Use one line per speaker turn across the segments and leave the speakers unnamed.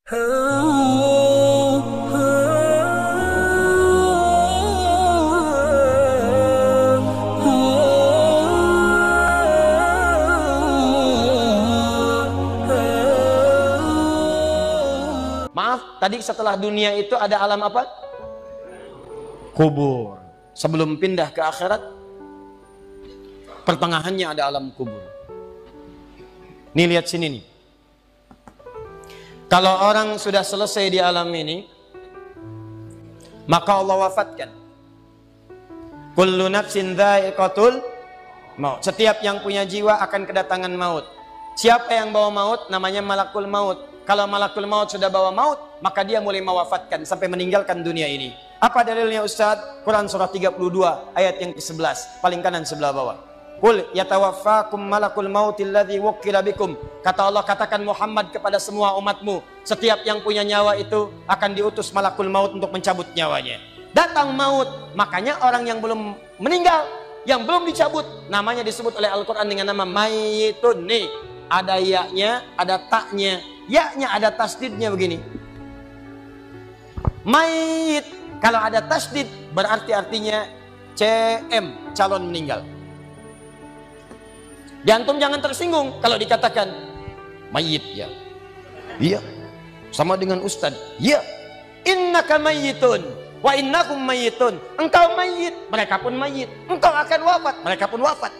Maaf, tadi setelah dunia itu ada alam apa? Kubur. Sebelum pindah ke akhirat, pertengahannya ada alam kubur. Nih lihat sini nih. Kalau orang sudah selesai di alam ini, maka Allah wafatkan. Kullu nafsin dha'iqatul maut. Setiap yang punya jiwa akan kedatangan maut. Siapa yang bawa maut? Namanya malakul maut. Kalau malakul maut sudah bawa maut, maka dia mulai mewafatkan sampai meninggalkan dunia ini. Apa dalilnya Ustaz? Quran surah 32 ayat yang ke-11, paling kanan sebelah bawah. Qul yatawaffakum malakul mautil ladzi wukkila bikum. Kata Allah, katakan Muhammad kepada semua umatmu, setiap yang punya nyawa itu akan diutus malakul maut untuk mencabut nyawanya. Datang maut, makanya orang yang belum meninggal, yang belum dicabut, namanya disebut oleh Al-Quran dengan nama mayyitun. Nih, ada ya-nya, ada taknya. Ya-nya ada tasdidnya begini. Mayyit, kalau ada tasdid berarti artinya CM, calon meninggal. Antum jangan tersinggung kalau dikatakan mayit ya. Iya. Sama dengan ustaz. Iya. Innaka mayyitun wa innakum mayyitun. Engkau mayit, mereka pun mayit. Engkau akan wafat, mereka pun wafat.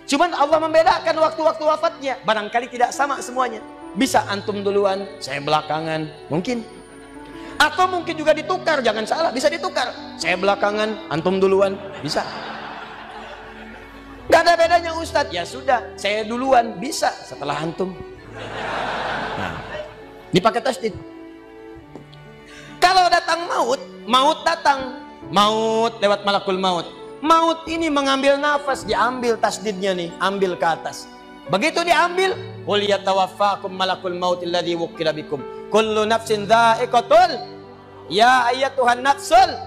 Cuman Allah membedakan waktu-waktu wafatnya. Barangkali tidak sama semuanya. Bisa antum duluan, saya belakangan, mungkin. Atau mungkin juga ditukar, jangan salah, bisa ditukar. Saya belakangan, antum duluan, bisa. Gak ada bedanya Ustadz. Ya sudah, saya duluan, bisa setelah antum. Nah, dipakai tasdid. Kalau datang maut, maut datang, maut lewat malakul maut. Maut ini mengambil nafas, diambil tasdidnya nih, ambil ke atas. Begitu diambil, qul yatawaffakum malakul mautil ladzi wukkila bikum. Kullu nafsin dha'iqatul. Ya ayyatuhan nafsul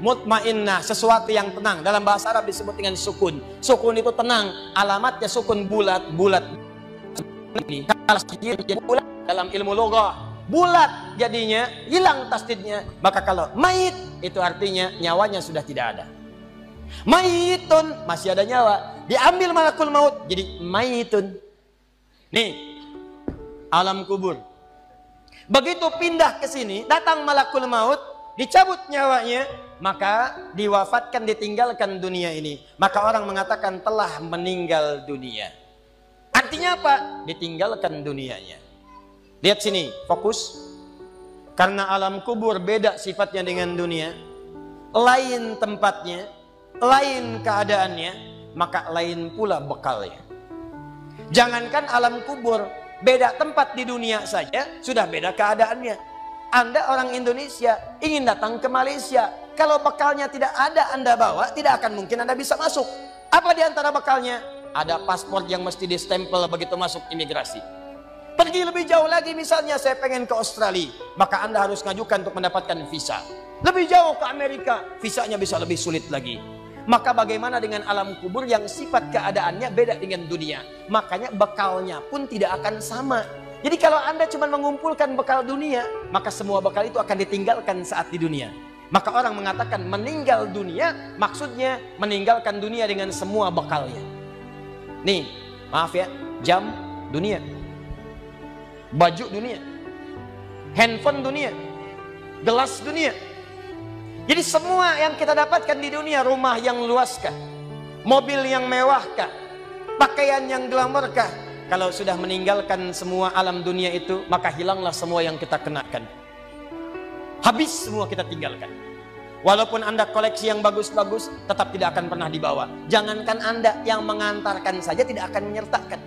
mutmainnah, sesuatu yang tenang. Dalam bahasa Arab disebut dengan sukun. Sukun itu tenang, alamatnya sukun bulat. Bulat ini bulat dalam ilmu loghah. Bulat jadinya hilang tasdidnya. Maka kalau mayit itu artinya nyawanya sudah tidak ada. Mayitun masih ada nyawa, diambil malakul maut jadi mayitun. Nih alam kubur. Begitu pindah ke sini, datang malakul maut, dicabut nyawanya, maka diwafatkan, ditinggalkan dunia ini. Maka orang mengatakan telah meninggal dunia. Artinya apa? Ditinggalkan dunianya. Lihat sini, fokus. Karena alam kubur beda sifatnya dengan dunia, lain tempatnya, lain keadaannya, maka lain pula bekalnya. Jangankan alam kubur, beda tempat di dunia saja sudah beda keadaannya. Anda orang Indonesia ingin datang ke Malaysia, kalau bekalnya tidak ada Anda bawa, tidak akan mungkin Anda bisa masuk. Apa di antara bekalnya? Ada paspor yang mesti distempel begitu masuk imigrasi. Pergi lebih jauh lagi, misalnya saya pengen ke Australia, maka Anda harus ngajukan untuk mendapatkan visa. Lebih jauh ke Amerika, visanya bisa lebih sulit lagi. Maka bagaimana dengan alam kubur yang sifat keadaannya beda dengan dunia? Makanya bekalnya pun tidak akan sama. Jadi kalau Anda cuma mengumpulkan bekal dunia, maka semua bekal itu akan ditinggalkan saat di dunia. Maka orang mengatakan meninggal dunia, maksudnya meninggalkan dunia dengan semua bekalnya. Nih, maaf ya, jam dunia, baju dunia, handphone dunia, gelas dunia. Jadi semua yang kita dapatkan di dunia, rumah yang luaskah, mobil yang mewahkah, pakaian yang glamourkah, kalau sudah meninggalkan semua alam dunia itu, maka hilanglah semua yang kita kenakan. Habis semua kita tinggalkan. Walaupun Anda koleksi yang bagus-bagus, tetap tidak akan pernah dibawa. Jangankan Anda, yang mengantarkan saja tidak akan menyertakan.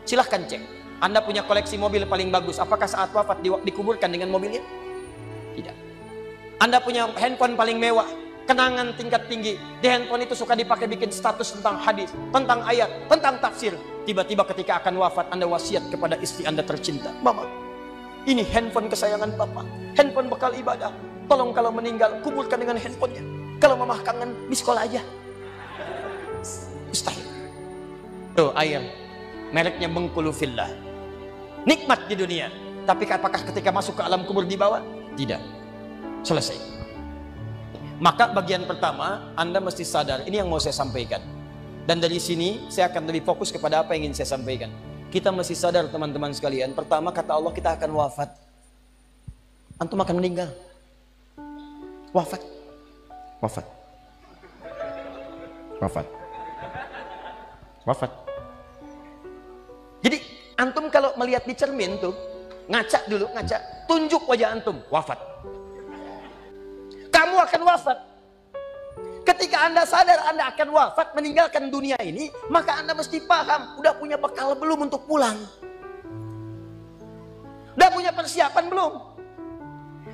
Silahkan cek. Anda punya koleksi mobil paling bagus, apakah saat wafat dikuburkan dengan mobilnya? Tidak. Anda punya handphone paling mewah, kenangan tingkat tinggi. Di handphone itu suka dipakai bikin status tentang hadis, tentang ayat, tentang tafsir. Tiba-tiba ketika akan wafat, Anda wasiat kepada istri Anda tercinta. Mama, ini handphone kesayangan Papa, handphone bekal ibadah. Tolong kalau meninggal, kuburkan dengan handphonenya. Kalau Mama kangen, di sekolah aja. Mustahil. Tuh air, mereknya Bengkulu Fillah. Nikmat di dunia. Tapi apakah ketika masuk ke alam kubur dibawa? Tidak. Selesai. Maka bagian pertama, Anda mesti sadar, ini yang mau saya sampaikan. Dan dari sini saya akan lebih fokus kepada apa yang ingin saya sampaikan. Kita mesti sadar teman-teman sekalian, pertama kata Allah kita akan wafat. Antum akan meninggal. Wafat. Wafat. Wafat. Wafat. Jadi antum kalau melihat di cermin tuh, ngaca dulu, ngaca, tunjuk wajah antum, wafat. Kamu akan wafat. Ketika Anda sadar Anda akan wafat, meninggalkan dunia ini, maka Anda mesti paham, udah punya bekal belum untuk pulang? Udah punya persiapan belum?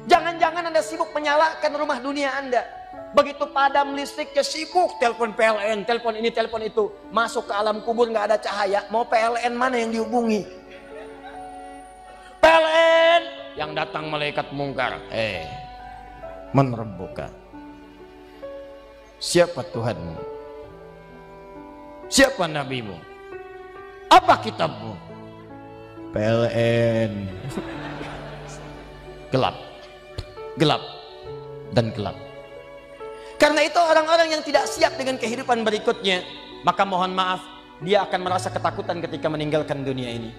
Jangan-jangan Anda sibuk menyalakan rumah dunia Anda. Begitu padam listriknya, sibuk telepon PLN, telepon ini, telepon itu. Masuk ke alam kubur nggak ada cahaya, mau PLN mana yang dihubungi? PLN yang datang malaikat mungkar. Menerbuka. Siapa Tuhanmu? Siapa nabimu? Apa kitabmu? PLN. Gelap. Gelap. Dan gelap. Karena itu orang-orang yang tidak siap dengan kehidupan berikutnya, maka mohon maaf, dia akan merasa ketakutan ketika meninggalkan dunia ini.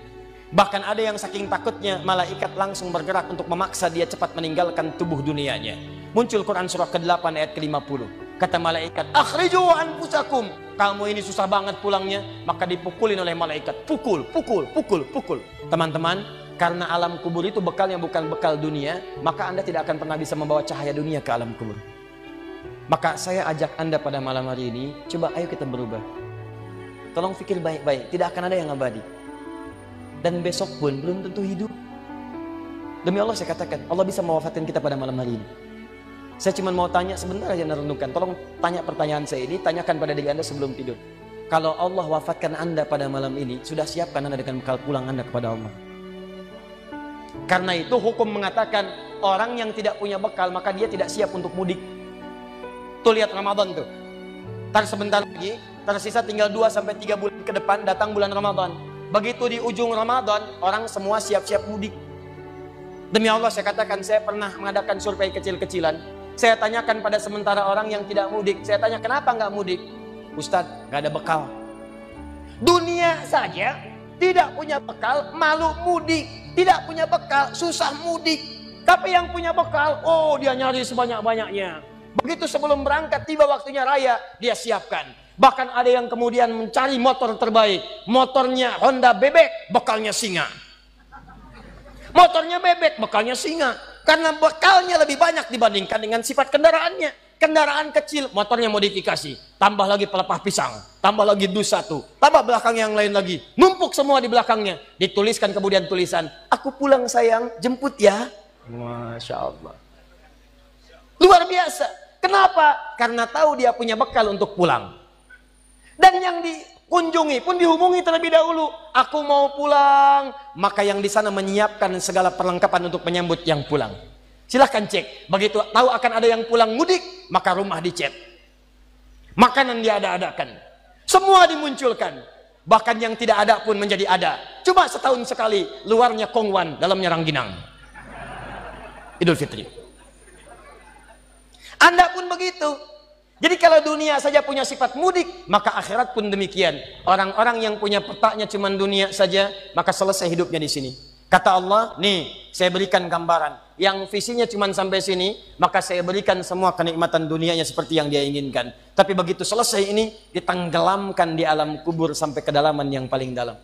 Bahkan ada yang saking takutnya, malaikat langsung bergerak untuk memaksa dia cepat meninggalkan tubuh dunianya. Muncul Quran surah ke-8 ayat ke-50. Kata malaikat, akhriju anfusakum. Kamu ini susah banget pulangnya, maka dipukulin oleh malaikat. Pukul, pukul, pukul, pukul. Teman-teman, karena alam kubur itu bekalnya bukan bekal dunia, maka Anda tidak akan pernah bisa membawa cahaya dunia ke alam kubur. Maka saya ajak Anda pada malam hari ini, coba ayo kita berubah. Tolong pikir baik-baik, tidak akan ada yang abadi. Dan besok pun belum tentu hidup. Demi Allah saya katakan, Allah bisa mewafatkan kita pada malam hari ini. Saya cuma mau tanya sebentar aja renungkan. Tolong tanya pertanyaan saya ini, tanyakan pada diri Anda sebelum tidur. Kalau Allah wafatkan Anda pada malam ini, sudah siapkan Anda dengan bekal pulang Anda kepada Allah? Karena itu hukum mengatakan orang yang tidak punya bekal maka dia tidak siap untuk mudik. Tuh lihat Ramadan tuh. Ntar sebentar lagi, tersisa tinggal 2-3 bulan ke depan datang bulan Ramadan. Begitu di ujung Ramadan, orang semua siap-siap mudik. Demi Allah saya katakan, saya pernah mengadakan survei kecil-kecilan. Saya tanyakan pada sementara orang yang tidak mudik. Saya tanya, kenapa nggak mudik? Ustadz, nggak ada bekal. Dunia saja tidak punya bekal, malu mudik. Tidak punya bekal, susah mudik. Tapi yang punya bekal, oh dia nyari sebanyak-banyaknya. Begitu sebelum berangkat, tiba waktunya raya, dia siapkan. Bahkan ada yang kemudian mencari motor terbaik. Motornya Honda bebek, bekalnya singa. Motornya bebek, bekalnya singa. Karena bekalnya lebih banyak dibandingkan dengan sifat kendaraannya. Kendaraan kecil, motornya modifikasi. Tambah lagi pelepah pisang. Tambah lagi dus 1. Tambah belakang yang lain lagi. Numpuk semua di belakangnya. Dituliskan kemudian tulisan, aku pulang sayang, jemput ya. Masya Allah. Luar biasa. Kenapa? Karena tahu dia punya bekal untuk pulang. Dan yang dikunjungi pun dihubungi terlebih dahulu. Aku mau pulang. Maka yang di sana menyiapkan segala perlengkapan untuk menyambut yang pulang. Silahkan cek. Begitu tahu akan ada yang pulang mudik, maka rumah dicet. Makanan diada-adakan. Semua dimunculkan. Bahkan yang tidak ada pun menjadi ada. Cuma setahun sekali. Luarnya kongwan, dalamnya rangginang. Idul Fitri. Anda pun begitu. Jadi kalau dunia saja punya sifat mudik, maka akhirat pun demikian. Orang-orang yang punya petaknya cuma dunia saja, maka selesai hidupnya di sini. Kata Allah, nih saya berikan gambaran. Yang visinya cuma sampai sini, maka saya berikan semua kenikmatan dunianya seperti yang dia inginkan. Tapi begitu selesai ini, ditenggelamkan di alam kubur sampai kedalaman yang paling dalam.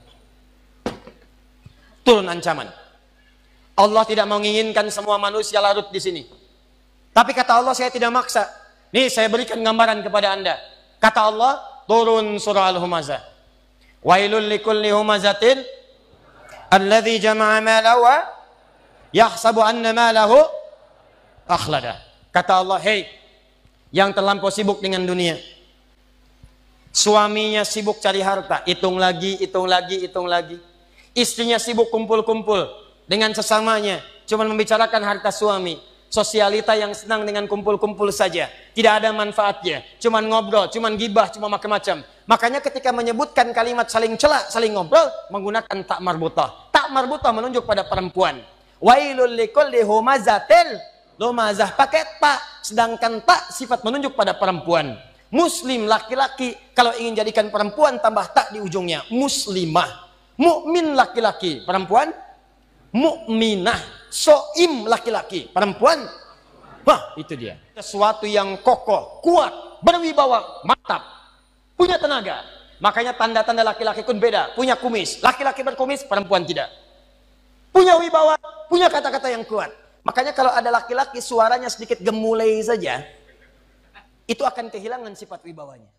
Turun ancaman. Allah tidak menginginkan semua manusia larut di sini. Tapi kata Allah, saya tidak maksa. Nih saya berikan gambaran kepada Anda. Kata Allah, turun surah Al-Humazah. Wailul likulli humazatin alladzi jama'a malahu wa yahsabu anna malahu akhlada. Kata Allah, hei yang terlampau sibuk dengan dunia. Suaminya sibuk cari harta, hitung lagi, hitung lagi, hitung lagi. Istrinya sibuk kumpul-kumpul dengan sesamanya, cuma membicarakan harta suami. Sosialita yang senang dengan kumpul-kumpul saja, tidak ada manfaatnya, cuman ngobrol, cuman gibah, cuma macam-macam. Makanya ketika menyebutkan kalimat saling cela, saling ngobrol, menggunakan tak marbutah. Tak marbutah menunjuk pada perempuan. Wailul likulli humazatil lumazah, pakai ta, sedangkan ta sifat menunjuk pada perempuan. Muslim laki-laki, kalau ingin jadikan perempuan tambah ta di ujungnya, muslimah. Mukmin laki-laki, perempuan mukminah. Soim laki-laki, perempuan. Wah, itu dia. Sesuatu yang kokoh, kuat, berwibawa, mantap, punya tenaga. Makanya tanda-tanda laki-laki pun beda. Punya kumis, laki-laki berkumis, perempuan tidak. Punya wibawa, punya kata-kata yang kuat. Makanya kalau ada laki-laki suaranya sedikit gemulai saja, itu akan kehilangan sifat wibawanya.